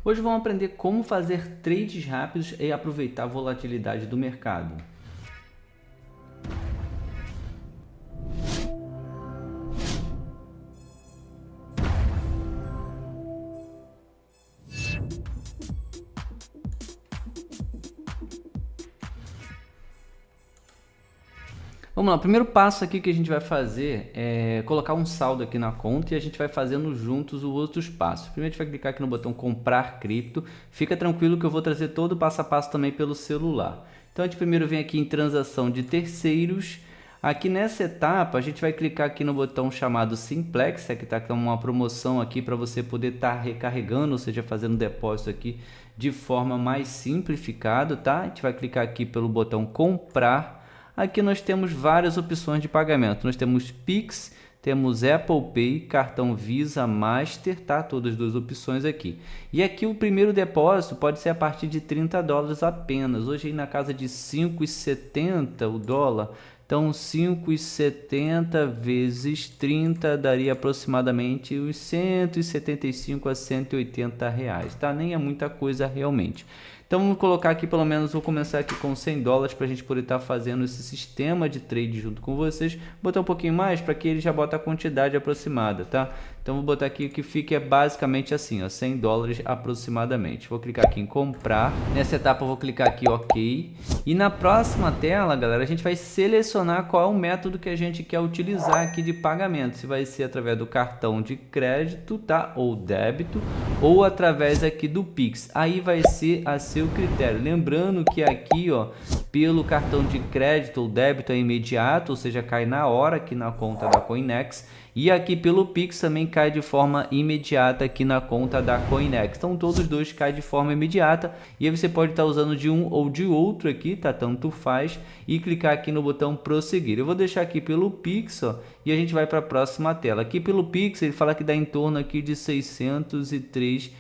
Hoje vamos aprender como fazer trades rápidos e aproveitar a volatilidade do mercado. Vamos lá, o primeiro passo aqui que a gente vai fazer é colocar um saldo aqui na conta e a gente vai fazendo juntos os outros passos. Primeiro a gente vai clicar aqui no botão comprar cripto. Fica tranquilo que eu vou trazer todo o passo a passo também pelo celular. Então a gente primeiro vem aqui em transação de terceiros. Aqui nessa etapa a gente vai clicar aqui no botão chamado Simplex, que está com uma promoção aqui para você poder estar recarregando, ou seja, fazendo depósito aqui de forma mais simplificada, tá? A gente vai clicar aqui pelo botão comprar. Aqui nós temos várias opções de pagamento. Nós temos Pix, temos Apple Pay, cartão Visa, Master, tá? Todas as duas opções aqui. E aqui o primeiro depósito pode ser a partir de $30 apenas. Hoje aí na casa de 5,70 o dólar. Então 5,70 vezes 30 daria aproximadamente uns 175 a 180 reais, tá? Nem é muita coisa realmente. Então vamos colocar aqui pelo menos, vou começar aqui com $100 para a gente poder estar fazendo esse sistema de trade junto com vocês. Botar um pouquinho mais para que ele já bota a quantidade aproximada, tá? Então vou botar aqui que fique basicamente assim, ó, $100 aproximadamente. Vou clicar aqui em comprar. Nessa etapa eu vou clicar aqui OK. E na próxima tela, galera, a gente vai selecionar qual é o método que a gente quer utilizar aqui de pagamento. Se vai ser através do cartão de crédito, tá? Ou débito, ou através aqui do Pix. Aí vai ser a seu critério. Lembrando que aqui, ó, pelo cartão de crédito ou débito é imediato, ou seja, cai na hora aqui na conta da Coinex. E aqui pelo Pix também cai de forma imediata aqui na conta da Coinex. Então todos dois caem de forma imediata. E aí você pode estar usando de um ou de outro aqui, tá? Tanto faz. E clicar aqui no botão prosseguir. Eu vou deixar aqui pelo Pix, ó, e a gente vai para a próxima tela. Aqui pelo Pix ele fala que dá em torno aqui de R$603,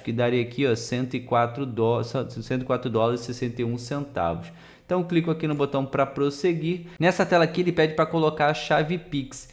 que daria aqui, ó, $104,61. Então eu clico aqui no botão para prosseguir. Nessa tela aqui ele pede para colocar a chave Pix.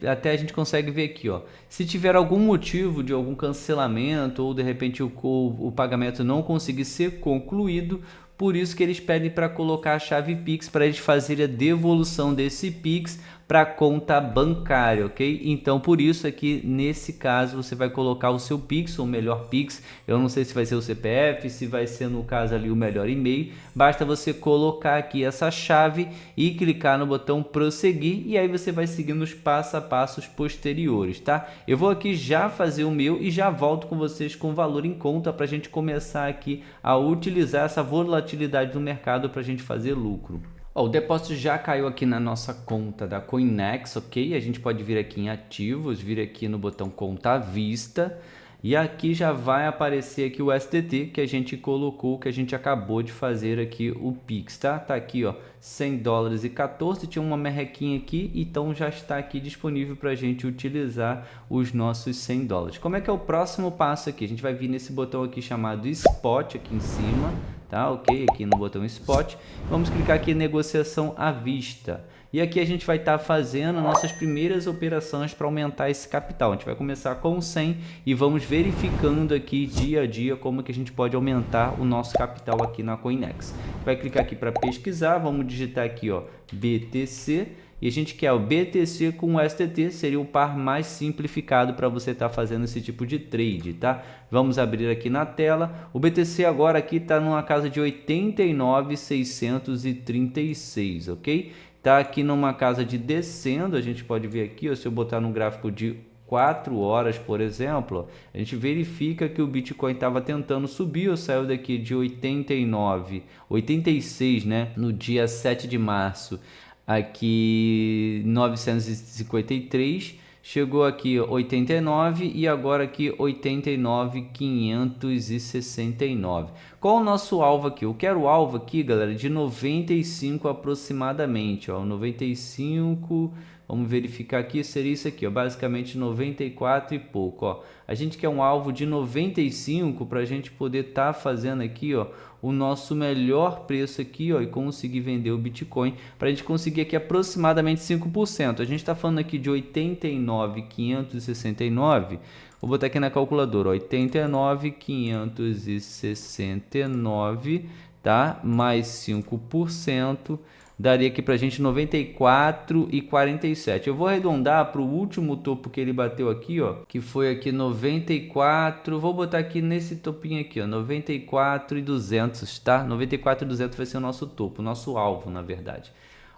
Até a gente consegue ver aqui, ó, se tiver algum motivo de algum cancelamento ou de repente o pagamento não conseguir ser concluído, por isso que eles pedem para colocar a chave Pix para eles fazerem a devolução desse Pix para a conta bancária, ok? Então por isso aqui nesse caso você vai colocar o seu Pix, ou melhor Pix, eu não sei se vai ser o CPF, se vai ser no caso ali o melhor e-mail, basta você colocar aqui essa chave e clicar no botão prosseguir e aí você vai seguindo os passo a passos posteriores, tá? Eu vou aqui já fazer o meu e já volto com vocês com o valor em conta para a gente começar aqui a utilizar essa volatilidade do mercado para a gente fazer lucro. O depósito já caiu aqui na nossa conta da Coinex, ok? A gente pode vir aqui em ativos, vir aqui no botão conta à vista e aqui já vai aparecer aqui o STT que a gente colocou, que a gente acabou de fazer aqui o Pix, tá? Tá aqui, ó, $100,14, tinha uma merrequinha aqui, então já está aqui disponível para a gente utilizar os nossos $100. Como é que é o próximo passo aqui? A gente vai vir nesse botão aqui chamado Spot aqui em cima, tá? Ok, aqui no botão Spot, vamos clicar aqui em negociação à vista. E aqui a gente vai estar fazendo nossas primeiras operações para aumentar esse capital. A gente vai começar com 100 e vamos verificando aqui dia a dia como que a gente pode aumentar o nosso capital aqui na Coinex. Vai clicar aqui para pesquisar, vamos digitar aqui, ó, BTC. E a gente quer o BTC com o STT, seria o par mais simplificado para você estar fazendo esse tipo de trade, tá? Vamos abrir aqui na tela. O BTC agora aqui está numa casa de 89,636, ok? Tá aqui numa casa de descendo, a gente pode ver aqui, ó, se eu botar no gráfico de 4 horas, por exemplo, a gente verifica que o Bitcoin estava tentando subir, ou saiu daqui de 86, né, no dia 7 de março, aqui 953, chegou aqui 89 e agora aqui 89.569. Qual o nosso alvo aqui? Eu quero o alvo aqui, galera, de 95 aproximadamente, ó, 95, vamos verificar aqui, seria isso aqui, ó, basicamente 94 e pouco, ó. A gente quer um alvo de 95 para a gente poder estar fazendo aqui, ó, o nosso melhor preço aqui, ó, e conseguir vender o Bitcoin para a gente conseguir aqui aproximadamente 5%. A gente está falando aqui de 89.569. Vou botar aqui na calculadora, 89.569, tá? Mais 5%, daria aqui pra gente 94,47. Eu vou arredondar para o último topo que ele bateu aqui, ó, que foi aqui 94. Vou botar aqui nesse topinho aqui, ó, 94.200, tá? 94.200 vai ser o nosso topo, nosso alvo, na verdade.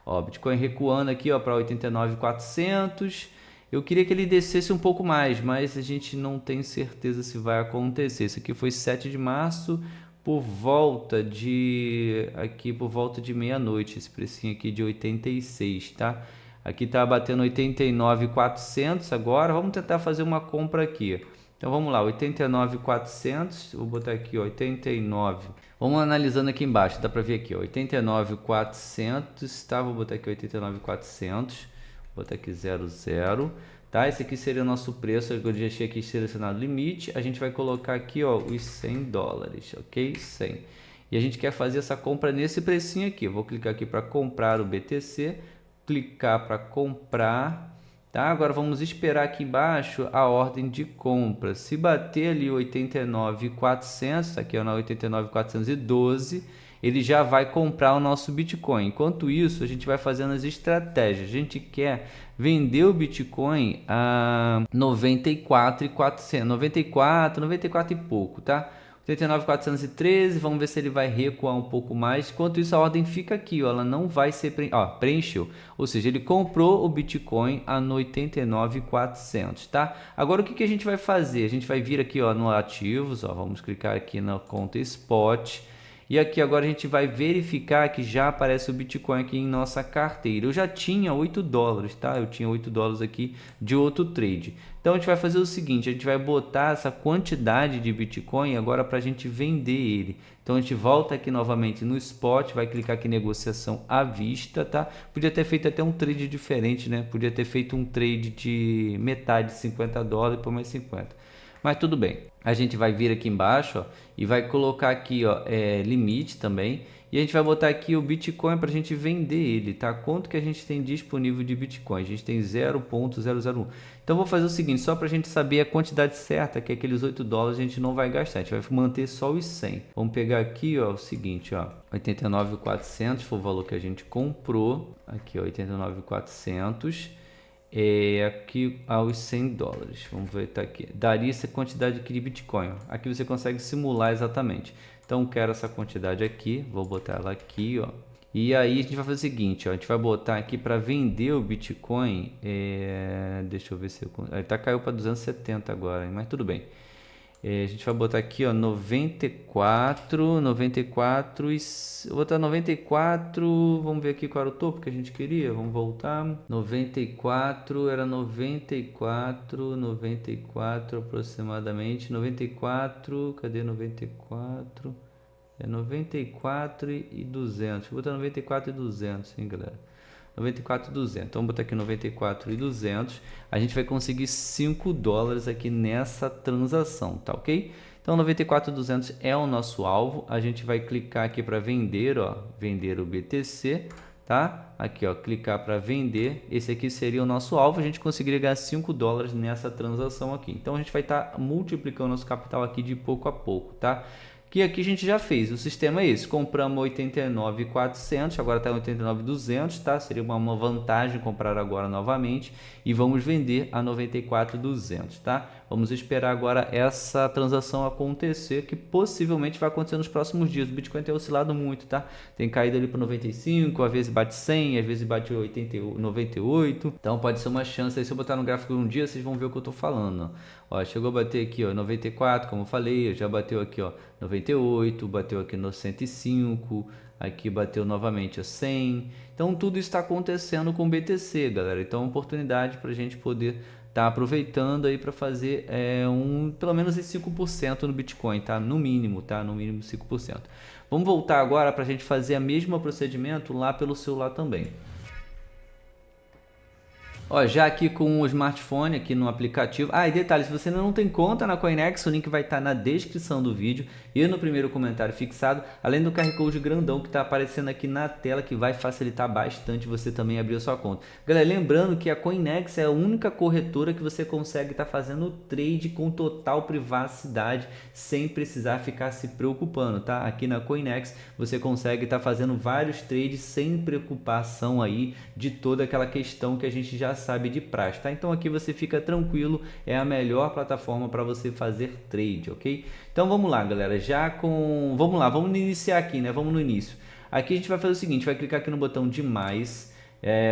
Ó, Bitcoin recuando aqui, ó, para 89.400. Eu queria que ele descesse um pouco mais, mas a gente não tem certeza se vai acontecer. Isso aqui foi 7 de março, por volta de meia-noite, esse precinho aqui de 86, tá? Aqui tá batendo 89.400 agora. Vamos tentar fazer uma compra aqui. Então vamos lá, 89.400, vou botar aqui, ó, 89. Vamos analisando aqui embaixo, dá para ver aqui, ó, 89.400, tá? Vou botar aqui 89.400. Vou botar aqui 00. Tá, esse aqui seria o nosso preço. Eu já deixei aqui selecionado limite. A gente vai colocar aqui, ó, os $100, ok? 100. E a gente quer fazer essa compra nesse precinho aqui. Eu vou clicar aqui para comprar o BTC, clicar para comprar, tá? Agora vamos esperar aqui embaixo a ordem de compra. Se bater ali 89.400, aqui é na 89.412, ele já vai comprar o nosso Bitcoin. Enquanto isso, a gente vai fazendo as estratégias. A gente quer vender o Bitcoin a 94.400, 94 e pouco, tá? 89.413, vamos ver se ele vai recuar um pouco mais. Enquanto isso, a ordem fica aqui, ó, ela não vai ser preencheu. Ou seja, ele comprou o Bitcoin a 89.400, tá? Agora o que a gente vai fazer? A gente vai vir aqui, ó, no ativos, ó, vamos clicar aqui na conta Spot. E aqui agora a gente vai verificar que já aparece o Bitcoin aqui em nossa carteira. Eu já tinha $8, tá? Eu tinha $8 aqui de outro trade. Então a gente vai fazer o seguinte, a gente vai botar essa quantidade de Bitcoin agora para a gente vender ele. Então a gente volta aqui novamente no Spot, vai clicar aqui em negociação à vista, tá? Podia ter feito até um trade diferente, né? Podia ter feito um trade de metade de $50 por mais 50. Mas tudo bem, a gente vai vir aqui embaixo, ó, e vai colocar aqui, ó, limite também. E a gente vai botar aqui o Bitcoin para a gente vender ele, tá? Quanto que a gente tem disponível de Bitcoin? A gente tem 0.001. Então vou fazer o seguinte, só para a gente saber a quantidade certa, que é aqueles $8 a gente não vai gastar. A gente vai manter só os 100. Vamos pegar aqui, ó, o seguinte, ó, 89.400 foi o valor que a gente comprou. Aqui, ó, 89.400. Aqui aos $100, vamos ver, tá aqui, daria essa quantidade aqui de Bitcoin, ó. Aqui você consegue simular exatamente. Então quero essa quantidade aqui, vou botar ela aqui, ó. E aí a gente vai fazer o seguinte, ó, a gente vai botar aqui para vender o Bitcoin, deixa eu ver se eu... caiu para 270 agora, mas tudo bem. A gente vai botar aqui, ó, 94 e... Vou botar 94, vamos ver aqui qual era o topo que a gente queria, vamos voltar. 94, era 94 aproximadamente, 94, cadê 94? É 94 e 200, vou botar 94 e 200, hein, galera? 94.200, então vamos botar aqui 94.200, a gente vai conseguir $5 aqui nessa transação, tá ok? Então 94.200 é o nosso alvo, a gente vai clicar aqui para vender, ó, vender o BTC, tá? Aqui, ó, clicar para vender, esse aqui seria o nosso alvo, a gente conseguiria ganhar $5 nessa transação aqui. Então a gente vai estar multiplicando nosso capital aqui de pouco a pouco, tá? Que aqui a gente já fez, o sistema é esse, compramos 89.400, agora está em 89.200, tá? Seria uma vantagem comprar agora novamente e vamos vender a 94.200, tá? Vamos esperar agora essa transação acontecer, que possivelmente vai acontecer nos próximos dias. O Bitcoin tem oscilado muito, tá? Tem caído ali para 95, às vezes bate 100, às vezes bate 98, então pode ser uma chance aí. Se eu botar no gráfico um dia, vocês vão ver o que eu estou falando. Ó, chegou a bater aqui, ó, 94, como eu falei, já bateu aqui, ó, 98, bateu aqui no 105, aqui bateu novamente a 100. Então tudo está acontecendo com o BTC, galera. Então é uma oportunidade para a gente poder estar aproveitando aí para fazer pelo menos esse 5% no Bitcoin, tá? No mínimo, tá? No mínimo 5%. Vamos voltar agora para a gente fazer o mesmo procedimento lá pelo celular também. Ó, já aqui com o smartphone, aqui no aplicativo. Ah, e detalhe, se você ainda não tem conta na Coinex, o link vai estar na descrição do vídeo e no primeiro comentário fixado, além do QR Code grandão que está aparecendo aqui na tela, que vai facilitar bastante você também abrir a sua conta. Galera, lembrando que a Coinex é a única corretora que você consegue estar fazendo trade com total privacidade, sem precisar ficar se preocupando, tá? Aqui na Coinex você consegue estar fazendo vários trades sem preocupação aí de toda aquela questão que a gente já sabe de praxe, tá? Então aqui você fica tranquilo, é a melhor plataforma para você fazer trade, ok? Então vamos lá, galera, vamos iniciar aqui, né? Vamos no início. Aqui a gente vai fazer o seguinte, vai clicar aqui no botão de mais,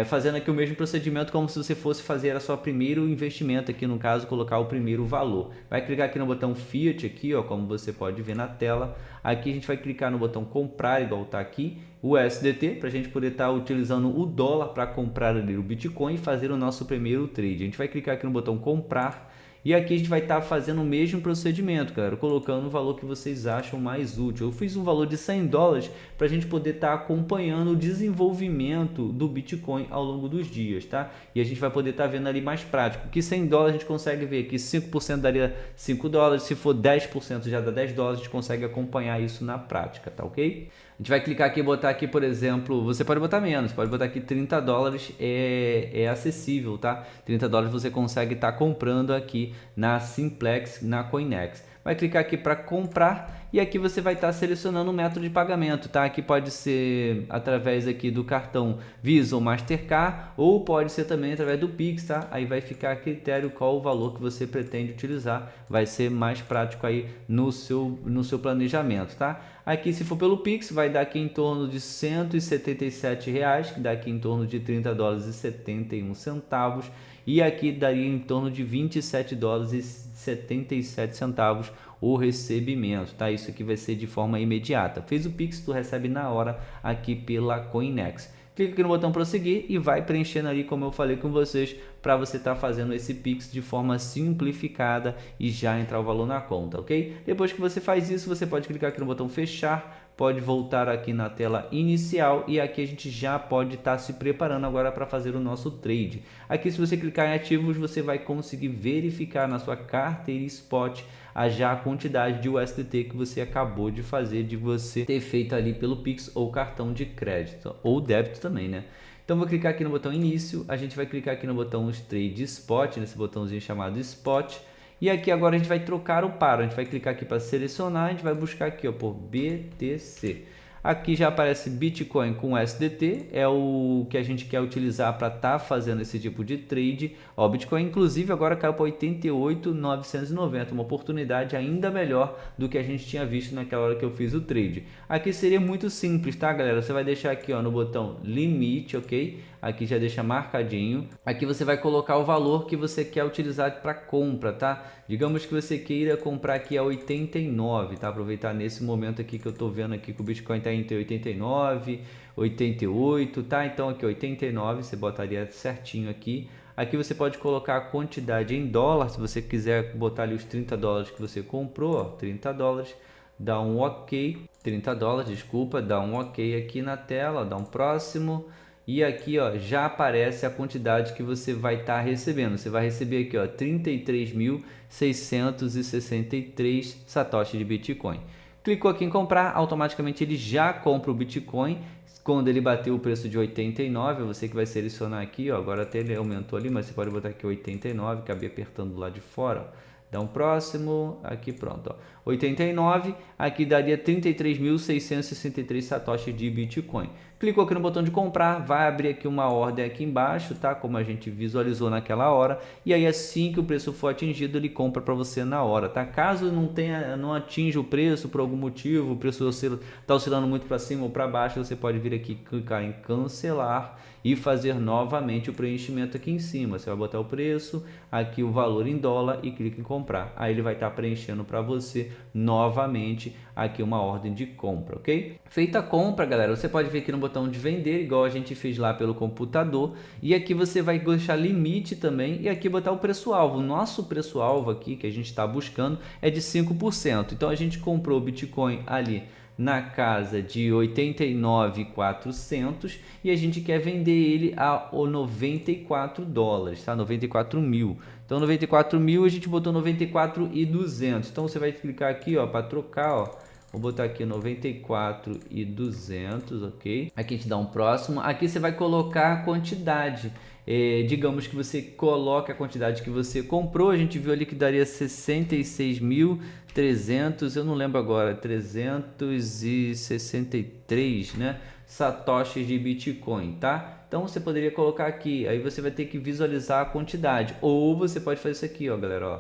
fazendo aqui o mesmo procedimento como se você fosse fazer a sua primeiro investimento aqui, no caso, colocar o primeiro valor. Vai clicar aqui no botão Fiat aqui, ó, como você pode ver na tela. Aqui a gente vai clicar no botão comprar, igual tá aqui, o USDT, para a gente poder estar utilizando o dólar para comprar ali o Bitcoin e fazer o nosso primeiro trade. A gente vai clicar aqui no botão comprar. E aqui a gente vai estar fazendo o mesmo procedimento, galera, colocando o valor que vocês acham mais útil. Eu fiz um valor de $100 para a gente poder estar acompanhando o desenvolvimento do Bitcoin ao longo dos dias, tá? E a gente vai poder estar vendo ali mais prático, que $100 a gente consegue ver que 5% daria $5, se for 10% já dá $10, a gente consegue acompanhar isso na prática, tá ok? A gente vai clicar aqui e botar aqui, por exemplo, você pode botar menos, pode botar aqui $30, é acessível, tá? $30 você consegue estar comprando aqui na Simplex, na Coinex. Vai clicar aqui para comprar e aqui você vai estar selecionando o método de pagamento, tá? Aqui pode ser através aqui do cartão Visa ou Mastercard, ou pode ser também através do Pix, tá? Aí vai ficar a critério qual o valor que você pretende utilizar, vai ser mais prático aí no seu planejamento, tá? Aqui, se for pelo Pix, vai dar aqui em torno de R$177, que dá aqui em torno de $30,71, e aqui daria em torno de $27,77 o recebimento, tá? Isso aqui vai ser de forma imediata. Fez o Pix, tu recebe na hora aqui pela Coinex. Clica aqui no botão prosseguir e vai preenchendo ali, como eu falei com vocês, para você estar fazendo esse Pix de forma simplificada e já entrar o valor na conta, ok? Depois que você faz isso, você pode clicar aqui no botão fechar, pode voltar aqui na tela inicial e aqui a gente já pode estar se preparando agora para fazer o nosso trade. Aqui, se você clicar em ativos, você vai conseguir verificar na sua carteira Spot a quantidade de USDT que você acabou de fazer, de você ter feito ali pelo Pix ou cartão de crédito ou débito também, né? Então vou clicar aqui no botão início, a gente vai clicar aqui no botão Trade Spot, nesse botãozinho chamado Spot, e aqui agora a gente vai trocar o paro, a gente vai clicar aqui para selecionar, a gente vai buscar aqui, ó, por BTC. Aqui já aparece Bitcoin com USDT, é o que a gente quer utilizar para estar fazendo esse tipo de trade. Ó, o Bitcoin inclusive agora caiu para 88.990, uma oportunidade ainda melhor do que a gente tinha visto naquela hora que eu fiz o trade. Aqui seria muito simples, tá, galera? Você vai deixar aqui, ó, no botão limite, ok? Aqui já deixa marcadinho. Aqui você vai colocar o valor que você quer utilizar para compra, tá? Digamos que você queira comprar aqui a 89, tá? Aproveitar nesse momento aqui que eu tô vendo aqui que o Bitcoin tá entre 89, 88, tá? Então aqui 89, você botaria certinho aqui. Aqui você pode colocar a quantidade em dólar, se você quiser botar ali os $30 que você comprou, ó, $30, dá um OK, $30, desculpa, dá um OK aqui na tela, ó, dá um próximo. E aqui, ó, já aparece a quantidade que você vai estar recebendo. Você vai receber aqui, ó, 33.663 satoshi de Bitcoin. Clicou aqui em comprar, automaticamente ele já compra o Bitcoin. Quando ele bater o preço de 89, você que vai selecionar aqui, ó, agora até ele aumentou ali, mas você pode botar aqui 89, acabei apertando lá de fora, ó. Dá um próximo, aqui pronto, ó. 89, aqui daria 33.663 satoshi de Bitcoin. Clicou aqui no botão de comprar, vai abrir aqui uma ordem aqui embaixo, tá? Como a gente visualizou naquela hora. E aí assim que o preço for atingido, ele compra para você na hora, tá? Caso não atinja o preço por algum motivo, o preço está oscilando muito para cima ou para baixo, você pode vir aqui, clicar em cancelar e fazer novamente o preenchimento aqui em cima. Você vai botar o preço, aqui o valor em dólar e clica em comprar. Aí ele vai estar preenchendo para você novamente aqui uma ordem de compra, ok? Feita a compra, galera, você pode vir aqui no botão de vender, igual a gente fez lá pelo computador, e aqui você vai deixar limite também e aqui botar o preço-alvo. O nosso preço-alvo aqui que a gente está buscando é de 5%. Então a gente comprou o Bitcoin ali na casa de 89.400 e a gente quer vender ele a 94 dólares, tá? 94 mil. Então 94 mil a gente botou 94.200. Então você vai clicar aqui, ó, para trocar, ó. Vou botar aqui 94.200, ok? Aqui a gente dá um próximo. Aqui você vai colocar a quantidade. Digamos que você coloca a quantidade que você comprou. A gente viu ali que daria 66.300, eu não lembro agora, 363, né? Satoshis de Bitcoin, tá? Então você poderia colocar aqui, aí você vai ter que visualizar a quantidade. Ou você pode fazer isso aqui, ó, galera, ó.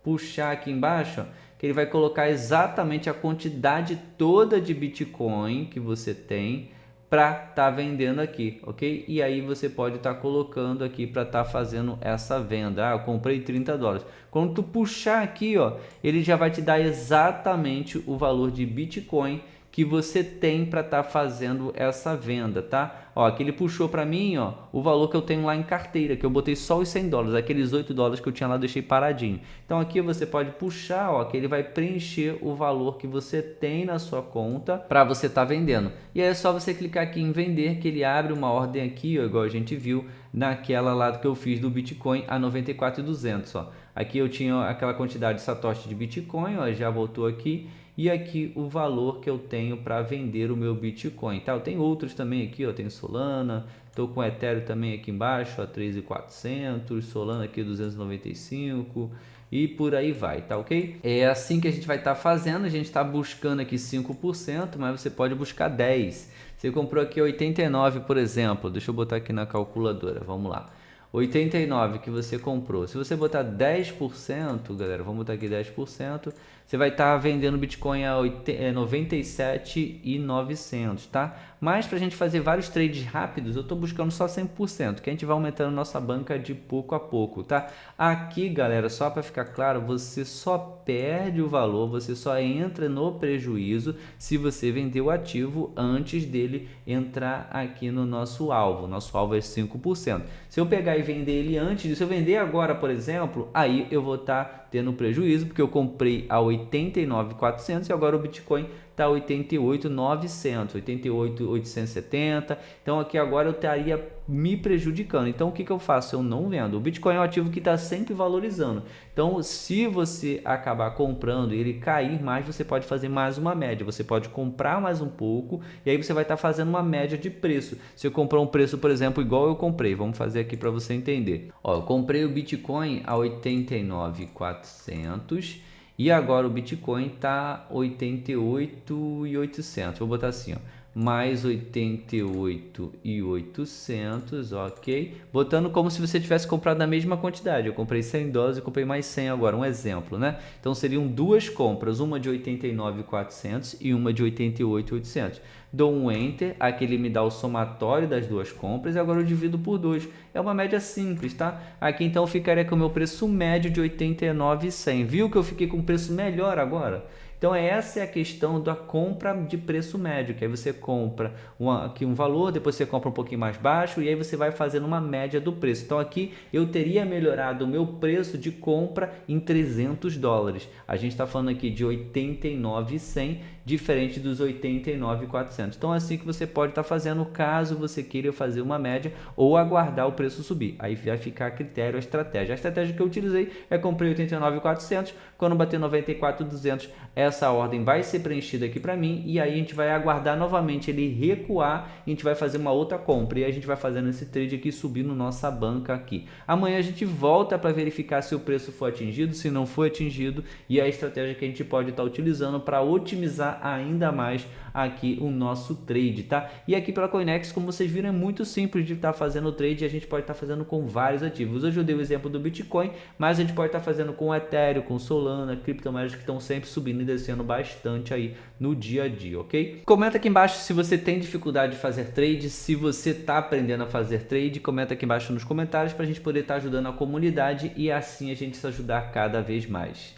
Puxar aqui embaixo, ó, que ele vai colocar exatamente a quantidade toda de Bitcoin que você tem para estar vendendo aqui, ok? E aí você pode estar colocando aqui para estar fazendo essa venda. Ah, eu comprei 30 dólares. Quando tu puxar aqui, ó, ele já vai te dar exatamente o valor de Bitcoin que você tem para estar fazendo essa venda, tá? Ó, aqui ele puxou para mim, ó, o valor que eu tenho lá em carteira, que eu botei só os 100 dólares, aqueles 8 dólares que eu tinha lá, eu deixei paradinho. Então aqui você pode puxar, ó, que ele vai preencher o valor que você tem na sua conta para você estar vendendo. E aí é só você clicar aqui em vender, que ele abre uma ordem aqui, ó, igual a gente viu naquela lá que eu fiz do Bitcoin a 94.200, ó. Aqui eu tinha aquela quantidade de satoshi de Bitcoin, ó, já voltou aqui. E aqui o valor que eu tenho para vender o meu Bitcoin, tá? Eu tenho outros também aqui, ó, tenho Solana, estou com Ethereum também aqui embaixo, ó, 3.400, Solana aqui 295 e por aí vai, tá ok? É assim que a gente vai estar fazendo, a gente está buscando aqui 5%, mas você pode buscar 10%. Você comprou aqui 89, por exemplo, deixa eu botar aqui na calculadora, vamos lá. 89 que você comprou, se você botar 10%, galera, vamos botar aqui 10%, você vai estar vendendo Bitcoin a 97.900, tá? Mas para a gente fazer vários trades rápidos, eu estou buscando só 100%, que a gente vai aumentando nossa banca de pouco a pouco, tá? Aqui, galera, só para ficar claro, você só perde o valor, você só entra no prejuízo se você vender o ativo antes dele entrar aqui no nosso alvo. Nosso alvo é 5%. Se eu pegar e vender ele antes, se eu vender agora, por exemplo, aí eu vou estar tendo prejuízo, porque eu comprei a 89.400 e agora o Bitcoin está 88.900, 88.870. Então aqui agora eu estaria me prejudicando. Então o que eu faço? Eu não vendo. O Bitcoin é um ativo que está sempre valorizando. Então se você acabar comprando e ele cair mais, você pode fazer mais uma média. Você pode comprar mais um pouco e aí você vai estar fazendo uma média de preço. Se eu comprar um preço, por exemplo, igual eu comprei, vamos fazer aqui para você entender. Ó, eu comprei o Bitcoin a 89.400 e agora o Bitcoin está 88.800. Vou botar assim, ó, mais 88.800, ok? Botando como se você tivesse comprado a mesma quantidade. Eu comprei 100 dólares e comprei mais 100 agora, um exemplo, né? Então seriam duas compras, uma de 89.400 e uma de 88.800. Dou um Enter, aqui ele me dá o somatório das duas compras e agora eu divido por 2. É uma média simples, tá? Aqui então ficaria com o meu preço médio de 89.100. Viu que eu fiquei com um preço melhor agora? Então essa é a questão da compra de preço médio, que aí você compra aqui um valor, depois você compra um pouquinho mais baixo e aí você vai fazendo uma média do preço. Então aqui eu teria melhorado o meu preço de compra em 300 dólares. A gente está falando aqui de 89.100, diferente dos 89.400. Então é assim que você pode estar fazendo caso você queira fazer uma média ou aguardar o preço subir. Aí vai ficar a critério a estratégia. A estratégia que eu utilizei é comprei 89.400, quando bater 94.200, essa ordem vai ser preenchida aqui para mim e aí a gente vai aguardar novamente ele recuar e a gente vai fazer uma outra compra e a gente vai fazendo esse trade aqui subindo nossa banca aqui. Amanhã a gente volta para verificar se o preço foi atingido, se não foi atingido e a estratégia que a gente pode estar utilizando para otimizar ainda mais aqui o nosso trade, tá? E aqui pela Coinex, como vocês viram, é muito simples de estar fazendo o trade e a gente pode estar fazendo com vários ativos. Hoje eu dei o exemplo do Bitcoin, mas a gente pode estar fazendo com Ethereum, com Solana, criptomoedas que estão sempre subindo e descendo bastante aí no dia a dia, ok? Comenta aqui embaixo se você tem dificuldade de fazer trade, se você está aprendendo a fazer trade, comenta aqui embaixo nos comentários para a gente poder estar ajudando a comunidade e assim a gente se ajudar cada vez mais.